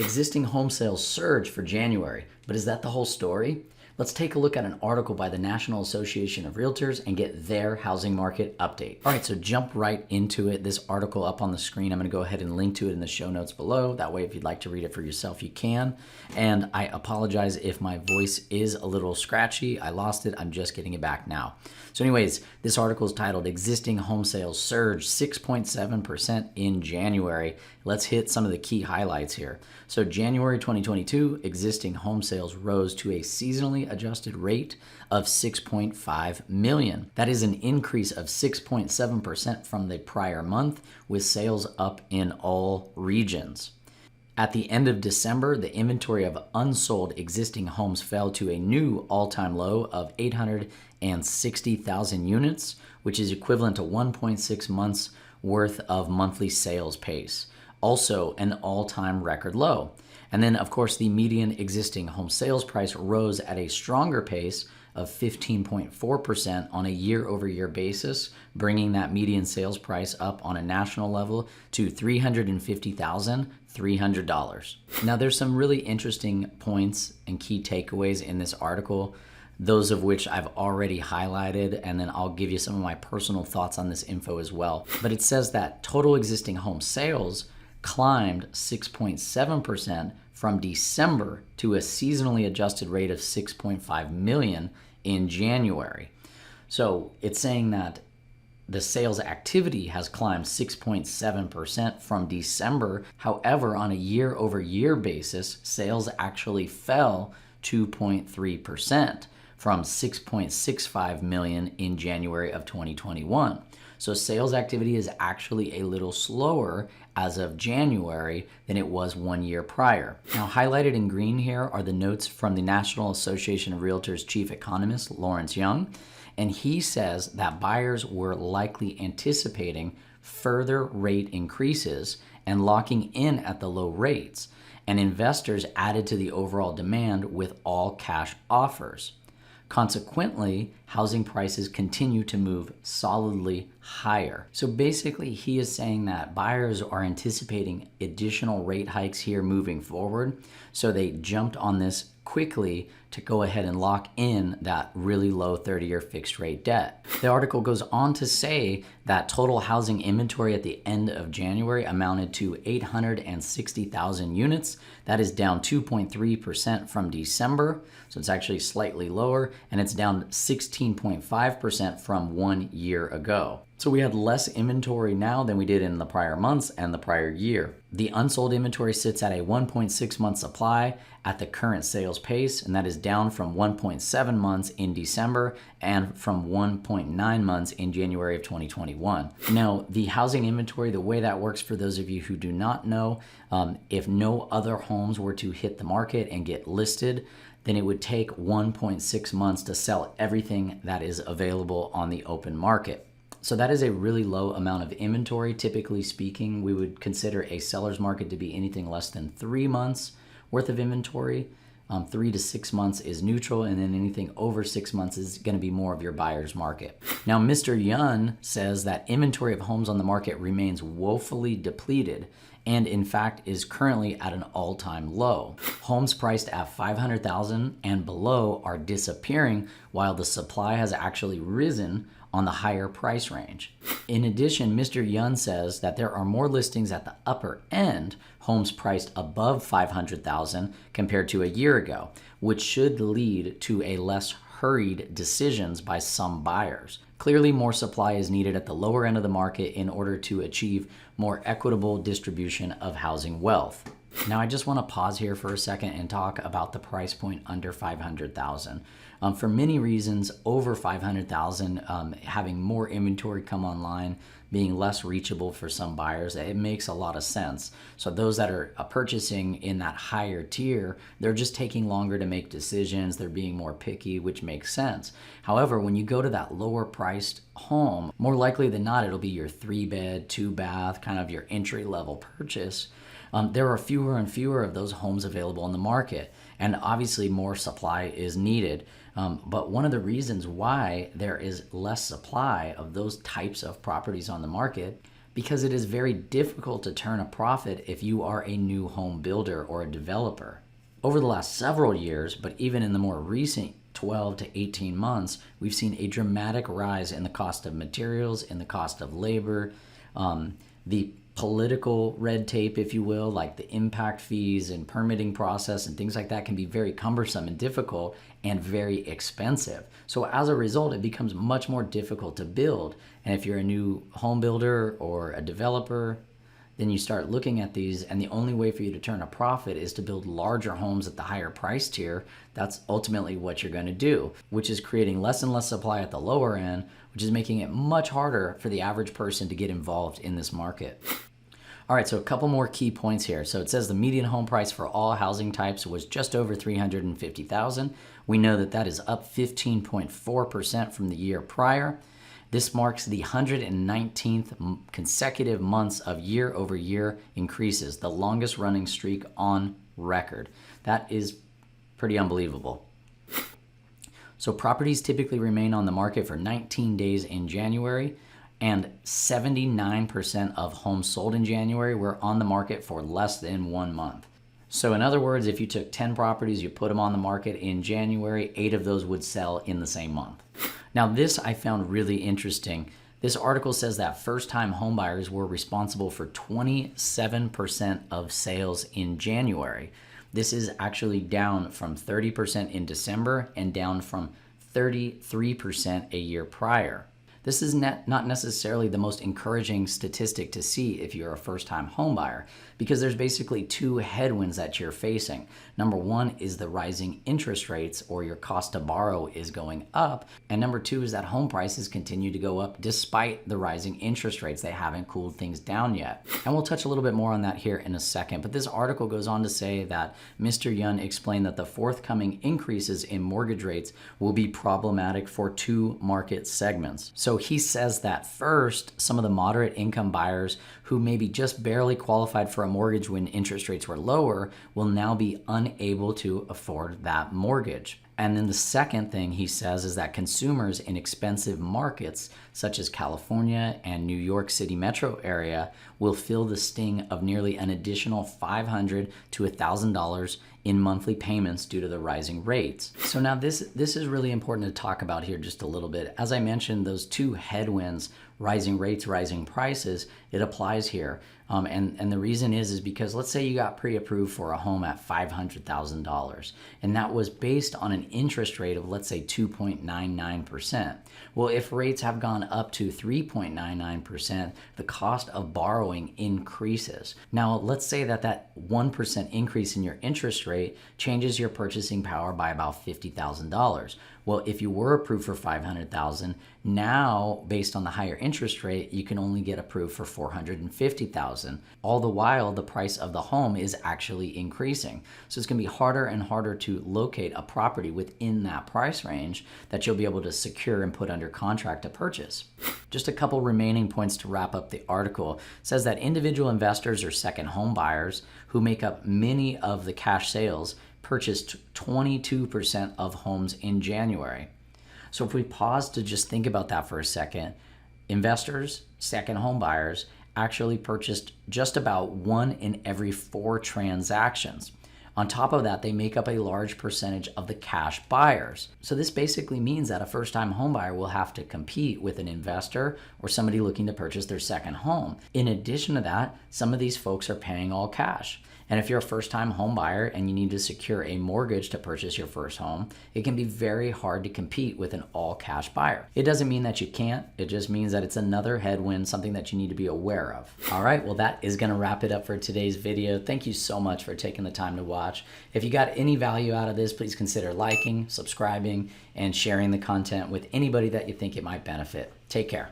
Existing home sales surged for January, but is that the whole story? Let's take a look at an article by the National Association of Realtors and get their housing market update. All right, so jump right into it. This article up on the screen, I'm going to go ahead and link to it in the show notes below. That way, if you'd like to read it for yourself, you can. And I apologize if my voice is a little scratchy. I lost it. I'm just getting it back now. So anyways, this article is titled Existing Home Sales Surged 6.7% in January. Let's hit some of the key highlights here. So January 2022, existing home sales rose to a seasonally adjusted rate of 6.5 million. That is an increase of 6.7% from the prior month, with sales up in all regions. At the end of December, the inventory of unsold existing homes fell to a new all-time low of 860,000 units, which is equivalent to 1.6 months worth of monthly sales pace. Also an all-time record low. And then, of course, the median existing home sales price rose at a stronger pace of 15.4% on a year-over-year basis, bringing that median sales price up on a national level to $350,300. Now, there's some really interesting points and key takeaways in this article, those of which I've already highlighted, and then I'll give you some of my personal thoughts on this info as well. But it says that total existing home sales climbed 6.7% from December to a seasonally adjusted rate of 6.5 million in January. So it's saying that the sales activity has climbed 6.7% from December. However, on a year-over-year basis, sales actually fell 2.3% from 6.65 million in January of 2021. So sales activity is actually a little slower as of January than it was 1 year prior. Now, highlighted in green here are the notes from the National Association of Realtors chief economist, Lawrence Young, and he says that buyers were likely anticipating further rate increases and locking in at the low rates, and investors added to the overall demand with all cash offers. Consequently, housing prices continue to move solidly higher. So basically, he is saying that buyers are anticipating additional rate hikes here moving forward. So they jumped on this quickly to go ahead and lock in that really low 30-year fixed rate debt. The article goes on to say that total housing inventory at the end of January amounted to 860,000 units. That is down 2.3% from December. So it's actually slightly lower, and it's down 16.5% from 1 year ago. So we had less inventory now than we did in the prior months and the prior year. The unsold inventory sits at a 1.6 month supply at the current sales pace, and that is down from 1.7 months in December and from 1.9 months in January of 2021. Now, the housing inventory, the way that works for those of you who do not know, if no other homes were to hit the market and get listed, then it would take 1.6 months to sell everything that is available on the open market. So that is a really low amount of inventory. Typically speaking, we would consider a seller's market to be anything less than 3 months worth of inventory. 3 to 6 months is neutral, and then anything over 6 months is going to be more of your buyer's market. Now, Mr. Yun says that inventory of homes on the market remains woefully depleted and in fact is currently at an all-time low. Homes priced at $500,000 and below are disappearing, while the supply has actually risen on the higher price range. In addition, Mr. Yun says that there are more listings at the upper end, homes priced above $500,000 compared to a year ago, which should lead to a less hurried decisions by some buyers. Clearly, more supply is needed at the lower end of the market in order to achieve more equitable distribution of housing wealth. Now, I just want to pause here for a second and talk about the price point under $500,000. For many reasons, over $500,000, having more inventory come online, being less reachable for some buyers, it makes a lot of sense. So those that are purchasing in that higher tier, they're just taking longer to make decisions. They're being more picky, which makes sense. However, when you go to that lower priced home, more likely than not, it'll be your 3-bed, 2-bath, kind of your entry level purchase. There are fewer and fewer of those homes available in the market, and obviously more supply is needed. But one of the reasons why there is less supply of those types of properties on the market because it is very difficult to turn a profit if you are a new home builder or a developer. Over the last several years, but even in the more recent 12 to 18 months, we've seen a dramatic rise in the cost of materials, in the cost of labor, the political red tape, if you will, like the impact fees and permitting process and things like that can be very cumbersome and difficult and very expensive. So as a result, it becomes much more difficult to build. And if you're a new home builder or a developer, then you start looking at these, and the only way for you to turn a profit is to build larger homes at the higher price tier. That's ultimately what you're going to do, which is creating less and less supply at the lower end, which is making it much harder for the average person to get involved in this market. All right, so a couple more key points here. So it says the median home price for all housing types was just over $350,000. We know that that is up 15.4% from the year prior. This marks the 119th consecutive months of year-over-year increases, the longest running streak on record. That is pretty unbelievable. So properties typically remain on the market for 19 days in January, and 79% of homes sold in January were on the market for less than 1 month. So in other words, if you took 10 properties, you put them on the market in January, 8 of those would sell in the same month. Now this I found really interesting. This article says that first-time homebuyers were responsible for 27% of sales in January. This is actually down from 30% in December and down from 33% a year prior. This is not necessarily the most encouraging statistic to see if you're a first-time homebuyer, because there's basically two headwinds that you're facing. Number one is the rising interest rates, or your cost to borrow is going up. And number two is that home prices continue to go up despite the rising interest rates. They haven't cooled things down yet. And we'll touch a little bit more on that here in a second. But this article goes on to say that Mr. Yun explained that the forthcoming increases in mortgage rates will be problematic for two market segments. So he says that first, some of the moderate income buyers who maybe just barely qualified for a mortgage when interest rates were lower will now be unable to afford that mortgage. And then the second thing he says is that consumers in expensive markets such as California and New York City metro area will feel the sting of nearly an additional $500 to $1,000 in monthly payments due to the rising rates. So now this is really important to talk about here just a little bit. As I mentioned, those two headwinds, rising rates, rising prices, it applies here. And the reason is because let's say you got pre-approved for a home at $500,000, and that was based on an interest rate of, let's say, 2.99%. Well, if rates have gone up to 3.99%, the cost of borrowing increases. Now, let's say that 1% increase in your interest rate changes your purchasing power by about $50,000. Well, if you were approved for $500,000, now based on the higher interest rate, you can only get approved for $450,000. All the while, the price of the home is actually increasing. So it's going to be harder and harder to locate a property within that price range that you'll be able to secure and put under contract to purchase. Just a couple remaining points to wrap up the article. It says that individual investors or second home buyers who make up many of the cash sales purchased 22% of homes in January. So if we pause to just think about that for a second, investors, second home buyers, actually purchased just about 1 in every 4 transactions. On top of that, they make up a large percentage of the cash buyers. So this basically means that a first-time homebuyer will have to compete with an investor or somebody looking to purchase their second home. In addition to that, some of these folks are paying all cash. And if you're a first-time home buyer and you need to secure a mortgage to purchase your first home, it can be very hard to compete with an all-cash buyer. It doesn't mean that you can't. It just means that it's another headwind, something that you need to be aware of. All right, well, that is going to wrap it up for today's video. Thank you so much for taking the time to watch. If you got any value out of this, please consider liking, subscribing, and sharing the content with anybody that you think it might benefit. Take care.